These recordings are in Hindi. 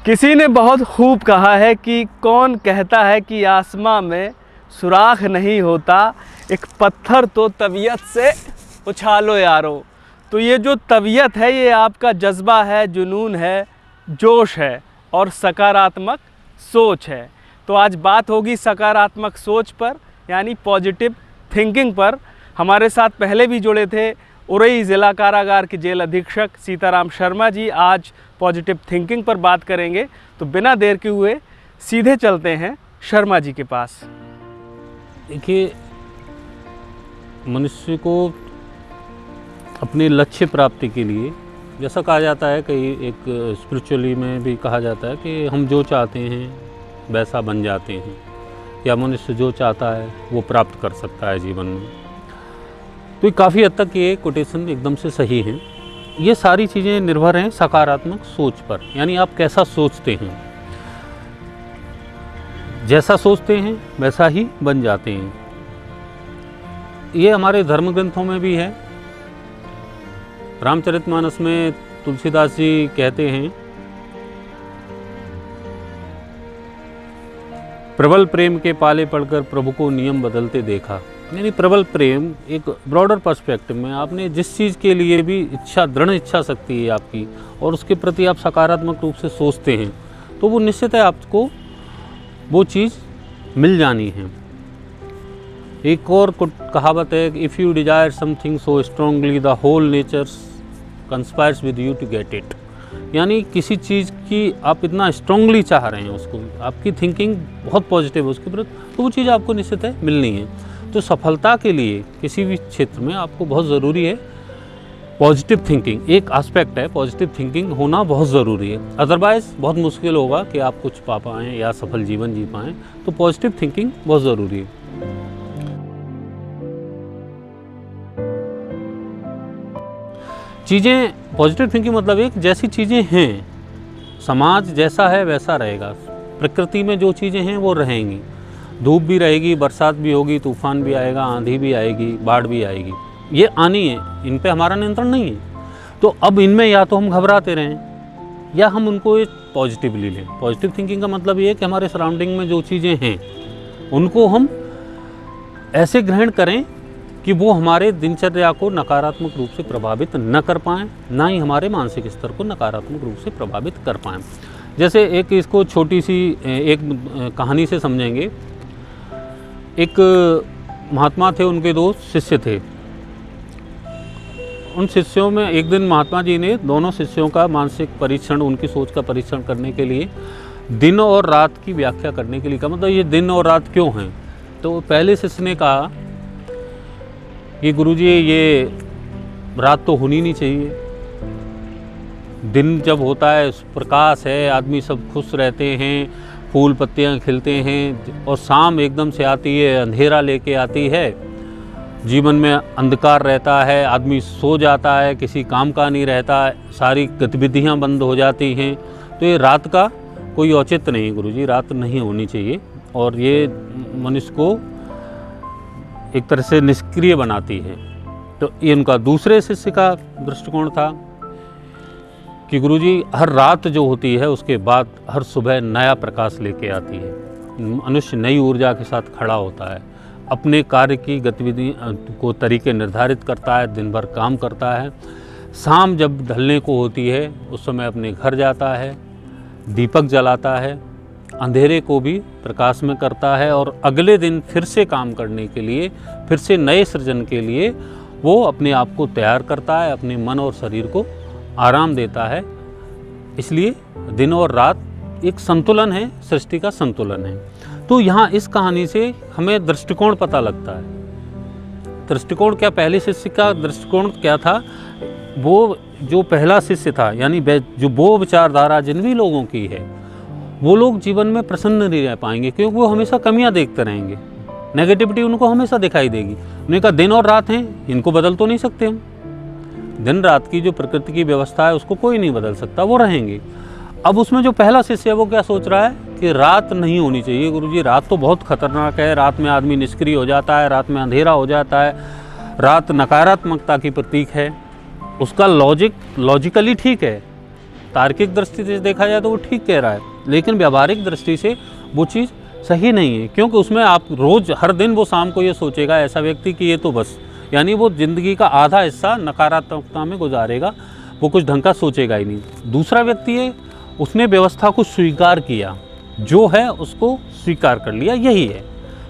किसी ने बहुत खूब कहा है कि कौन कहता है कि आसमां में सुराख नहीं होता, एक पत्थर तो तबीयत से उछालो यारो। तो ये जो तबीयत है ये आपका जज्बा है, जुनून है, जोश है और सकारात्मक सोच है। तो आज बात होगी सकारात्मक सोच पर, यानी पॉजिटिव थिंकिंग पर। हमारे साथ पहले भी जुड़े थे उरई ज़िला कारागार के जेल अधीक्षक सीताराम शर्मा जी। आज पॉजिटिव थिंकिंग पर बात करेंगे, तो बिना देर के हुए सीधे चलते हैं शर्मा जी के पास। देखिए, मनुष्य को अपने लक्ष्य प्राप्ति के लिए, जैसा कहा जाता है, कई एक स्पिरिचुअली में भी कहा जाता है कि हम जो चाहते हैं वैसा बन जाते हैं, या मनुष्य जो चाहता है वो प्राप्त कर सकता है जीवन में। तो काफ़ी हद तक ये कोटेशन एकदम से सही हैं। ये सारी चीज़ें निर्भर हैं सकारात्मक सोच पर, यानी आप कैसा सोचते हैं। जैसा सोचते हैं वैसा ही बन जाते हैं। ये हमारे धर्म ग्रंथों में भी है। रामचरितमानस में तुलसीदास जी कहते हैं, प्रबल प्रेम के पाले पड़कर प्रभु को नियम बदलते देखा। यानी प्रबल प्रेम एक ब्रॉडर पर्सपेक्टिव में, आपने जिस चीज़ के लिए भी इच्छा, दृढ़ इच्छा शक्ति है आपकी, और उसके प्रति आप सकारात्मक रूप से सोचते हैं, तो वो निश्चित है आपको वो चीज़ मिल जानी है। एक और कहावत है, if you desire something so strongly the whole nature conspires with you to get it. यानी किसी चीज़ की आप इतना स्ट्रांगली चाह रहे हैं उसको, आपकी थिंकिंग बहुत पॉजिटिव है उसके प्रति, तो वो चीज़ आपको निश्चित है मिलनी है। तो सफलता के लिए किसी भी क्षेत्र में आपको बहुत ज़रूरी है पॉजिटिव थिंकिंग। एक एस्पेक्ट है, पॉजिटिव थिंकिंग होना बहुत ज़रूरी है। अदरवाइज़ बहुत मुश्किल होगा कि आप कुछ पा पाएँ या सफल जीवन जी पाएँ। तो पॉजिटिव थिंकिंग बहुत ज़रूरी है। चीज़ें, पॉजिटिव थिंकिंग मतलब एक जैसी चीज़ें हैं, समाज जैसा है वैसा रहेगा। प्रकृति में जो चीज़ें हैं वो रहेंगी। धूप भी रहेगी, बरसात भी होगी, तूफान भी आएगा, आंधी भी आएगी, बाढ़ भी आएगी, ये आनी है, इन पे हमारा नियंत्रण नहीं है। तो अब इनमें या तो हम घबराते रहें या हम उनको एक पॉजिटिवली लें। पॉजिटिव थिंकिंग का मतलब ये है कि हमारे सराउंडिंग में जो चीज़ें हैं उनको हम ऐसे ग्रहण करें कि वो हमारे दिनचर्या को नकारात्मक रूप से प्रभावित न कर पाएँ, ना ही हमारे मानसिक स्तर को नकारात्मक रूप से प्रभावित कर पाएँ। जैसे एक इसको छोटी सी एक कहानी से समझेंगे। एक महात्मा थे, उनके दो शिष्य थे। उन शिष्यों में एक दिन महात्मा जी ने दोनों शिष्यों का मानसिक परीक्षण, उनकी सोच का परीक्षण करने के लिए दिन और रात की व्याख्या करने के लिए कहा। मतलब ये दिन और रात क्यों हैं? तो पहले शिष्य ने कहा कि गुरुजी ये रात तो होनी नहीं चाहिए। दिन जब होता है प्रकाश है, आदमी सब खुश रहते हैं, फूल पत्तियां खिलते हैं, और शाम एकदम से आती है, अंधेरा लेके आती है, जीवन में अंधकार रहता है, आदमी सो जाता है, किसी काम का नहीं रहता, सारी गतिविधियां बंद हो जाती हैं। तो ये रात का कोई औचित्य नहीं है गुरुजी, रात नहीं होनी चाहिए, और ये मनुष्य को एक तरह से निष्क्रिय बनाती है। तो ये उनका दूसरे शिष्य का दृष्टिकोण था कि गुरुजी हर रात जो होती है उसके बाद हर सुबह नया प्रकाश लेके आती है। मनुष्य नई ऊर्जा के साथ खड़ा होता है, अपने कार्य की गतिविधि को तरीके निर्धारित करता है, दिन भर काम करता है। शाम जब ढलने को होती है उस समय अपने घर जाता है, दीपक जलाता है, अंधेरे को भी प्रकाश में करता है, और अगले दिन फिर से काम करने के लिए, फिर से नए सृजन के लिए वो अपने आप को तैयार करता है, अपने मन और शरीर को आराम देता है। इसलिए दिन और रात एक संतुलन है, सृष्टि का संतुलन है। तो यहाँ इस कहानी से हमें दृष्टिकोण पता लगता है। दृष्टिकोण क्या, पहले शिष्य का दृष्टिकोण क्या था? वो जो पहला शिष्य था, यानी जो वो विचारधारा जिन भी लोगों की है, वो लोग जीवन में प्रसन्न नहीं रह पाएंगे, क्योंकि वो हमेशा कमियां देखते रहेंगे, नेगेटिविटी उनको हमेशा दिखाई देगी। उन्होंने कहा दिन और रात हैं, इनको बदल तो नहीं सकते हम। दिन रात की जो प्रकृति की व्यवस्था है उसको कोई नहीं बदल सकता, वो रहेंगे। अब उसमें जो पहला शिष्य है वो क्या सोच रहा है कि रात नहीं होनी चाहिए गुरुजी, रात तो बहुत खतरनाक है, रात में आदमी निष्क्रिय हो जाता है, रात में अंधेरा हो जाता है, रात नकारात्मकता की प्रतीक है। उसका लॉजिकली ठीक है, तार्किक दृष्टि से देखा जाए तो वो ठीक कह रहा है, लेकिन व्यावहारिक दृष्टि से वो चीज़ सही नहीं है, क्योंकि उसमें आप रोज़ हर दिन वो शाम को ये सोचेगा ऐसा व्यक्ति कि ये तो बस, यानी वो ज़िंदगी का आधा हिस्सा नकारात्मकता में गुजारेगा, वो कुछ ढंग का सोचेगा ही नहीं। दूसरा व्यक्ति है, उसने व्यवस्था को स्वीकार किया, जो है उसको स्वीकार कर लिया, यही है,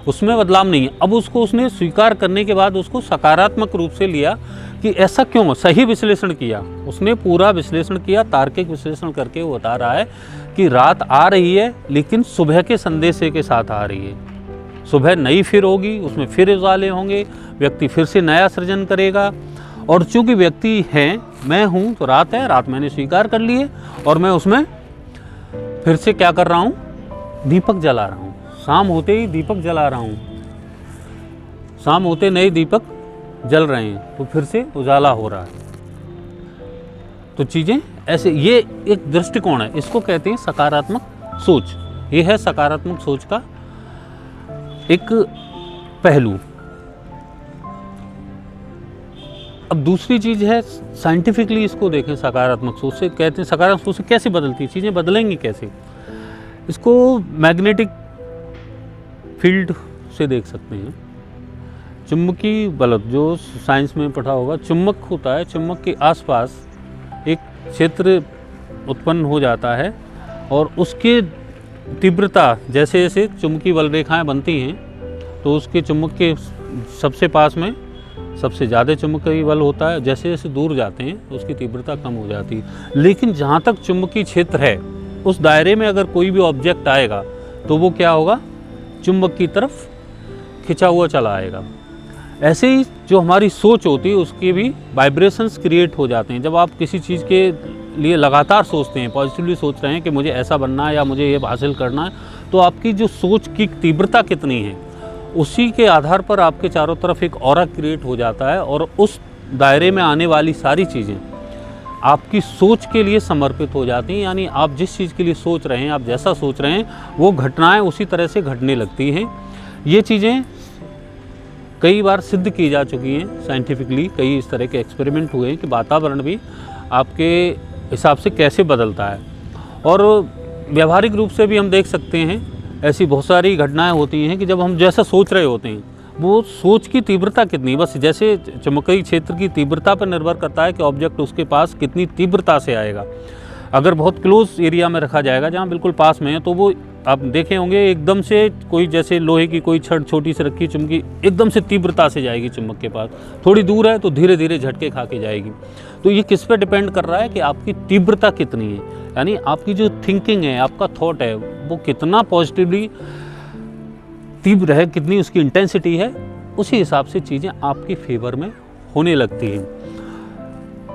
उसमें बदलाव नहीं है। अब उसको उसने स्वीकार करने के बाद उसको सकारात्मक रूप से लिया कि ऐसा क्यों, सही विश्लेषण किया, उसने पूरा विश्लेषण किया, तार्किक विश्लेषण करके वो बता रहा है कि रात आ रही है लेकिन सुबह के संदेशे के साथ आ रही है। सुबह नई फिर होगी, उसमें फिर उजाले होंगे, व्यक्ति फिर से नया सृजन करेगा। और चूंकि व्यक्ति हैं, मैं हूँ, तो रात है, रात मैंने स्वीकार कर ली है और मैं उसमें फिर से क्या कर रहा हूँ, दीपक जला रहा हूँ। शाम होते ही दीपक जला रहा हूँ, शाम होते नए दीपक जल रहे हैं, तो फिर से उजाला हो रहा है। तो चीज़ें ऐसे, ये एक दृष्टिकोण है, इसको कहते हैं सकारात्मक सोच। ये है सकारात्मक सोच का एक पहलू। अब दूसरी चीज़ है, साइंटिफिकली इसको देखें, सकारात्मक सोच से कहते हैं, सकारात्मक सोच से कैसे बदलती, चीज़ें बदलेंगी कैसे, इसको मैग्नेटिक फील्ड से देख सकते हैं। चुंबकीय बल, जो साइंस में पढ़ा होगा, चुंबक होता है, चुंबक के आसपास एक क्षेत्र उत्पन्न हो जाता है और उसके तीव्रता, जैसे जैसे चुंबकीय बल रेखाएं बनती हैं तो उसके चुंबक के सबसे पास में सबसे ज़्यादा चुंबकीय बल होता है, जैसे जैसे दूर जाते हैं तो उसकी तीव्रता कम हो जाती है। लेकिन जहाँ तक चुंबकीय क्षेत्र है, उस दायरे में अगर कोई भी ऑब्जेक्ट आएगा तो वो क्या होगा, चुंबक की तरफ खिंचा हुआ चला आएगा। ऐसे ही जो हमारी सोच होती है उसके भी वाइब्रेशंस क्रिएट हो जाते हैं। जब आप किसी चीज़ के लिए लगातार सोचते हैं, पॉजिटिवली सोच रहे हैं कि मुझे ऐसा बनना है या मुझे ये हासिल करना है, तो आपकी जो सोच की तीव्रता कितनी है, उसी के आधार पर आपके चारों तरफ एक ऑरा क्रिएट हो जाता है और उस दायरे में आने वाली सारी चीज़ें आपकी सोच के लिए समर्पित हो जाती हैं। यानी आप जिस चीज़ के लिए सोच रहे हैं, आप जैसा सोच रहे हैं, वो घटनाएं उसी तरह से घटने लगती हैं। ये चीज़ें कई बार सिद्ध की जा चुकी हैं साइंटिफिकली, कई इस तरह के एक्सपेरिमेंट हुए हैं कि वातावरण भी आपके हिसाब से कैसे बदलता है। और व्यावहारिक रूप से भी हम देख सकते हैं, ऐसी बहुत सारी घटनाएं होती हैं कि जब हम जैसा सोच रहे होते हैं, वो सोच की तीव्रता कितनी, बस जैसे चुंबकीय क्षेत्र की तीव्रता पर निर्भर करता है कि ऑब्जेक्ट उसके पास कितनी तीव्रता से आएगा। अगर बहुत क्लोज एरिया में रखा जाएगा, जहाँ बिल्कुल पास में है, तो वो आप देखे होंगे एकदम से कोई, जैसे लोहे की कोई छड़ छोटी सी रखी चुंबकी, एकदम से तीव्रता से जाएगी चुंबक के पास। थोड़ी दूर है तो धीरे धीरे झटके खा के जाएगी। तो ये किस पे डिपेंड कर रहा है कि आपकी तीव्रता कितनी है, यानी आपकी जो थिंकिंग है, आपका थॉट है, वो कितना पॉजिटिवली तीव्र है, कितनी उसकी इंटेंसिटी है, उसी हिसाब से चीज़ें आपके फेवर में होने लगती हैं।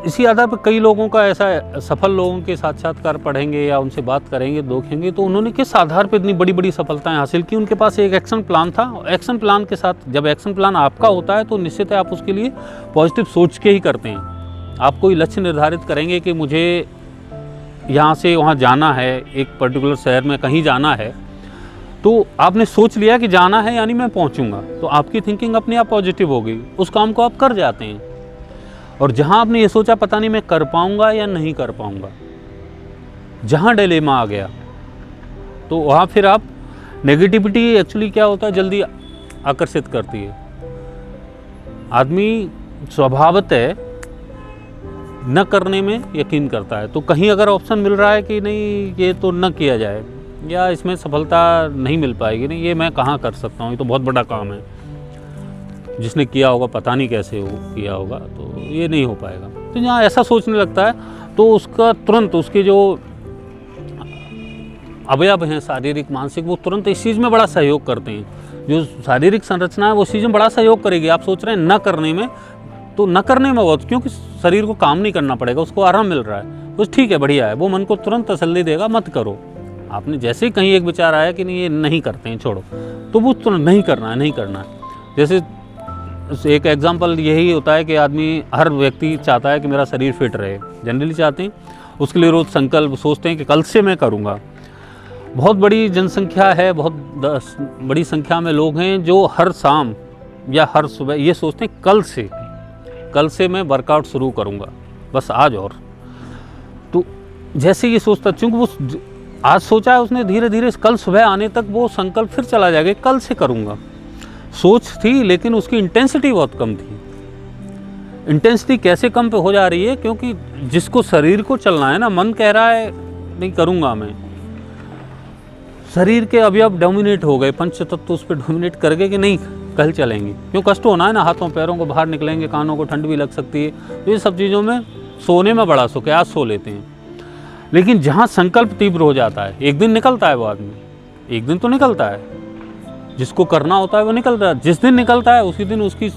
इसी आधार पर कई लोगों का ऐसा, सफल लोगों के साक्षात्कार पढ़ेंगे या उनसे बात करेंगे, देखेंगे, तो उन्होंने किस आधार पर इतनी बड़ी बड़ी सफलताएं हासिल की। उनके पास एक एक्शन प्लान था। एक्शन प्लान के साथ, जब एक्शन प्लान आपका होता है तो निश्चित है आप उसके लिए पॉजिटिव सोच के ही करते हैं। आप कोई लक्ष्य निर्धारित करेंगे कि मुझे यहाँ से वहाँ जाना है, एक पर्टिकुलर शहर में कहीं जाना है, तो आपने सोच लिया कि जाना है यानी मैं पहुँचूँगा, तो आपकी थिंकिंग अपने आप पॉजिटिव हो गई, उस काम को आप कर जाते हैं। और जहाँ आपने ये सोचा पता नहीं मैं कर पाऊँगा या नहीं कर पाऊँगा, जहाँ डिलेमा आ गया, तो वहाँ फिर आप, नेगेटिविटी एक्चुअली क्या होता है, जल्दी आकर्षित करती है। आदमी स्वभावतः न करने में यकीन करता है, तो कहीं अगर ऑप्शन मिल रहा है कि नहीं ये तो न किया जाए, या इसमें सफलता नहीं मिल पाएगी, नहीं ये मैं कहाँ कर सकता हूँ, ये तो बहुत बड़ा काम है, जिसने किया होगा पता नहीं कैसे हो किया होगा, तो ये नहीं हो पाएगा। तो जहाँ ऐसा सोचने लगता है तो उसका तुरंत, उसके जो अवयव हैं शारीरिक मानसिक, वो तुरंत इस चीज़ में बड़ा सहयोग करते हैं। जो शारीरिक संरचना है वो चीज़ में बड़ा सहयोग करेगी। आप सोच रहे हैं न करने में, तो न करने में बहुत, क्योंकि शरीर को काम नहीं करना पड़ेगा, उसको आराम मिल रहा है, तो ठीक है, बढ़िया है, वो मन को तुरंत तसल्ली देगा, मत करो। आपने जैसे ही कहीं एक विचार आया कि नहीं ये नहीं करते हैं, छोड़ो, तो वो तुरंत नहीं करना है, नहीं करना है। जैसे एक एग्जांपल यही होता है कि आदमी, हर व्यक्ति चाहता है कि मेरा शरीर फिट रहे, जनरली चाहते हैं, उसके लिए रोज़ संकल्प सोचते हैं कि कल से मैं करूँगा। बहुत बड़ी जनसंख्या है, बहुत बड़ी संख्या में लोग हैं जो हर शाम या हर सुबह ये सोचते हैं कल से मैं वर्कआउट शुरू करूँगा, बस आज। और तो जैसे ये सोचता, चूँकि वो आज सोचा है उसने, धीरे धीरे कल सुबह आने तक वो संकल्प फिर चला जाएगा, कल से करूँगा। सोच थी लेकिन उसकी इंटेंसिटी बहुत कम थी। इंटेंसिटी कैसे कम पे हो जा रही है? क्योंकि जिसको शरीर को चलना है ना, मन कह रहा है नहीं करूँगा मैं, शरीर के अवयव डोमिनेट हो गए, पंच तत्व उस पर डोमिनेट कर गए कि नहीं कल चलेंगे। क्यों? कष्ट होना है ना, हाथों पैरों को बाहर निकलेंगे, कानों को ठंड भी लग सकती है। तो ये सब चीज़ों में सोने में बड़ा सुख है, आज सो लेते हैं। लेकिन जहाँ संकल्प तीव्र हो जाता है, एक दिन निकलता है वो आदमी, एक दिन तो निकलता है, जिसको करना होता है वो निकलता है। जिस दिन निकलता है उसी दिन उसकी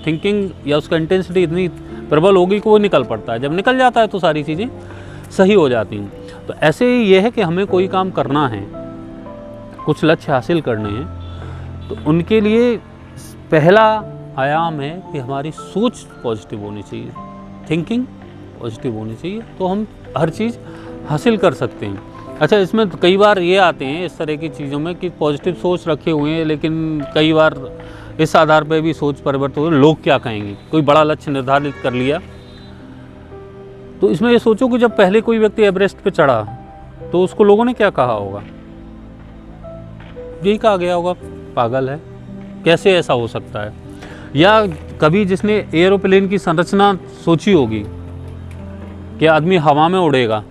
थिंकिंग या उसका इंटेंसिटी इतनी प्रबल होगी कि वो निकल पड़ता है। जब निकल जाता है तो सारी चीज़ें सही हो जाती हैं। तो ऐसे ही ये है कि हमें कोई काम करना है, कुछ लक्ष्य हासिल करने हैं, तो उनके लिए पहला आयाम है कि हमारी सोच पॉजिटिव होनी चाहिए, थिंकिंग पॉजिटिव होनी चाहिए, तो हम हर चीज़ हासिल कर सकते हैं। अच्छा, इसमें तो कई बार ये आते हैं इस तरह की चीज़ों में कि पॉजिटिव सोच रखे हुए हैं, लेकिन कई बार इस आधार पर भी सोच परिवर्तन हो, लोग क्या कहेंगे। कोई बड़ा लक्ष्य निर्धारित कर लिया, तो इसमें ये सोचो कि जब पहले कोई व्यक्ति एवरेस्ट पे चढ़ा तो उसको लोगों ने क्या कहा होगा? यही कहा गया होगा, पागल है, कैसे ऐसा हो सकता है। या कभी जिसने एरोप्लेन की संरचना सोची होगी कि आदमी हवा में उड़ेगा,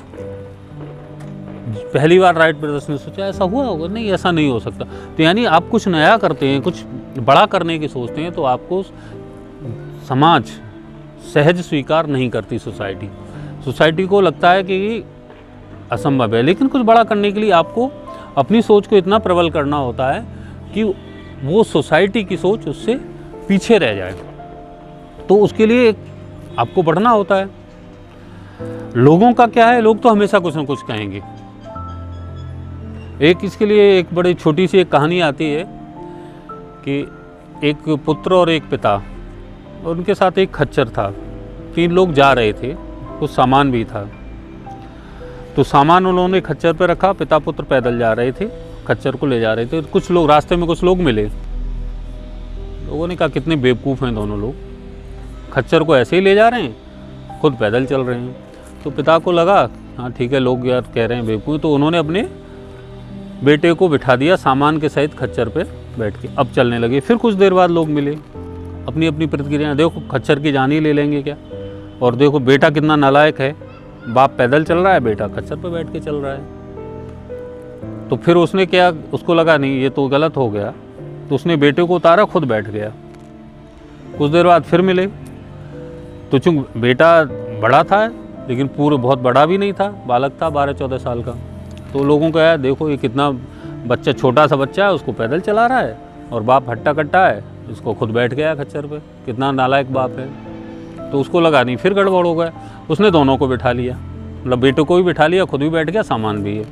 पहली बार राइट ब्रदर्स ने सोचा, ऐसा हुआ होगा? नहीं, ऐसा नहीं हो सकता। तो यानी आप कुछ नया करते हैं, कुछ बड़ा करने की सोचते हैं, तो आपको समाज सहज स्वीकार नहीं करती। सोसाइटी को लगता है कि असंभव है। लेकिन कुछ बड़ा करने के लिए आपको अपनी सोच को इतना प्रबल करना होता है कि वो सोसाइटी की सोच उससे पीछे रह जाए। तो उसके लिए आपको बढ़ना होता है। लोगों का क्या है, लोग तो हमेशा कुछ ना कुछ कहेंगे। एक इसके लिए एक बड़ी छोटी सी एक कहानी आती है कि एक पुत्र और एक पिता, और उनके साथ एक खच्चर था। 3 लोग जा रहे थे, कुछ सामान भी था। तो सामान उन्होंने खच्चर पे रखा, पिता पुत्र पैदल जा रहे थे, खच्चर को ले जा रहे थे। कुछ लोग रास्ते में, कुछ लोग मिले, लोगों ने कहा कितने बेवकूफ़ हैं दोनों लोग, खच्चर को ऐसे ही ले जा रहे हैं, खुद पैदल चल रहे हैं। तो पिता को लगा हाँ ठीक है, लोग यार कह रहे हैं बेवकूफ़। तो उन्होंने अपने बेटे को बिठा दिया सामान के सहित खच्चर पे बैठ के, अब चलने लगे। फिर कुछ देर बाद लोग मिले, अपनी अपनी प्रतिक्रिया, देखो खच्चर की जान ही ले लेंगे क्या, और देखो बेटा कितना नालायक है, बाप पैदल चल रहा है, बेटा खच्चर पे बैठ के चल रहा है। तो फिर उसने क्या, उसको लगा नहीं ये तो गलत हो गया, तो उसने बेटे को उतारा, खुद बैठ गया। कुछ देर बाद फिर मिले, तो चूँकि बेटा बड़ा था लेकिन पूरे बहुत बड़ा भी नहीं था, बालक था 12-14 साल का। तो लोगों को यार देखो ये कितना बच्चा, छोटा सा बच्चा है, उसको पैदल चला रहा है, और बाप हट्टा कट्टा है, इसको खुद बैठ गया खच्चर पे, कितना नालायक बाप है। तो उसको लगा नहीं, फिर गड़बड़ हो गया, उसने दोनों को बिठा लिया, मतलब बेटे को भी बिठा लिया, खुद भी बैठ गया, सामान भी है।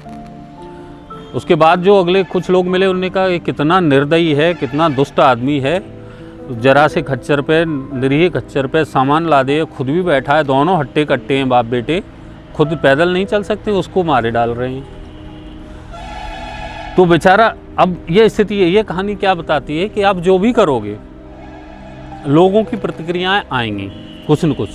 उसके बाद जो अगले कुछ लोग मिले, उन्होंने कहा ये कितना निर्दयी है, कितना दुष्ट आदमी है, जरा से खच्चर पे, निरीह खच्चर पे सामान ला दे, खुद भी बैठा है, दोनों हट्टे कट्टे हैं बाप बेटे, खुद पैदल नहीं चल सकते, उसको मारे डाल रहे हैं। तो बेचारा, अब ये स्थिति है। ये कहानी क्या बताती है कि आप जो भी करोगे, लोगों की प्रतिक्रियाएं आएंगी कुछ न कुछ,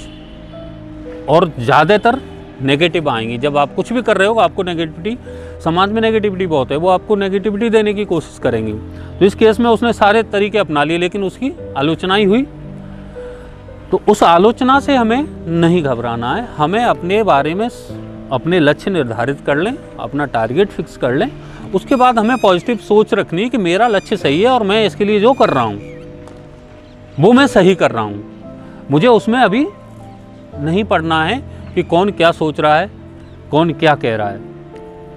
और ज़्यादातर नेगेटिव आएंगी। जब आप कुछ भी कर रहे हो आपको नेगेटिविटी, समाज में नेगेटिविटी बहुत है, वो आपको नेगेटिविटी देने की कोशिश करेंगी। तो इस केस में उसने सारे तरीके अपना लिए, लेकिन उसकी आलोचना ही हुई। तो उस आलोचना से हमें नहीं घबराना है, हमें अपने बारे में अपने लक्ष्य निर्धारित कर लें, अपना टारगेट फिक्स कर लें। उसके बाद हमें पॉजिटिव सोच रखनी है कि मेरा लक्ष्य सही है और मैं इसके लिए जो कर रहा हूँ वो मैं सही कर रहा हूँ। मुझे उसमें अभी नहीं पड़ना है कि कौन क्या सोच रहा है, कौन क्या कह रहा है,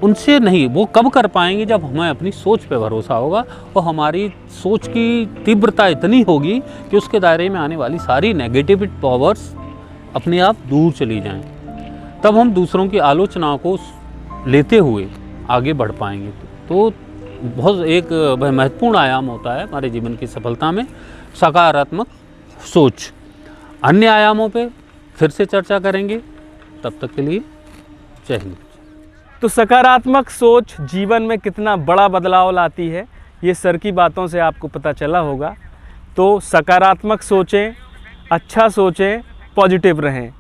उनसे नहीं। वो कब कर पाएंगे जब हमें अपनी सोच पे भरोसा होगा और हमारी सोच की तीव्रता इतनी होगी कि उसके दायरे में आने वाली सारी नेगेटिव पावर्स अपने आप दूर चली जाएं। तब हम दूसरों की आलोचना को लेते हुए आगे बढ़ पाएंगे। तो बहुत एक महत्वपूर्ण आयाम होता है हमारे जीवन की सफलता में सकारात्मक सोच। अन्य आयामों पे फिर से चर्चा करेंगे, तब तक के लिए जय हिंद। तो सकारात्मक सोच जीवन में कितना बड़ा बदलाव लाती है, ये सर की बातों से आपको पता चला होगा। तो सकारात्मक सोचें, अच्छा सोचें, पॉजिटिव रहें।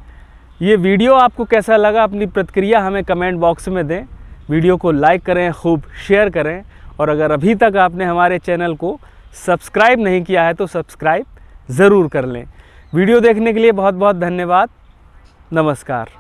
ये वीडियो आपको कैसा लगा, अपनी प्रतिक्रिया हमें कमेंट बॉक्स में दें। वीडियो को लाइक करें, खूब शेयर करें, और अगर अभी तक आपने हमारे चैनल को सब्सक्राइब नहीं किया है तो सब्सक्राइब ज़रूर कर लें। वीडियो देखने के लिए बहुत बहुत धन्यवाद। नमस्कार।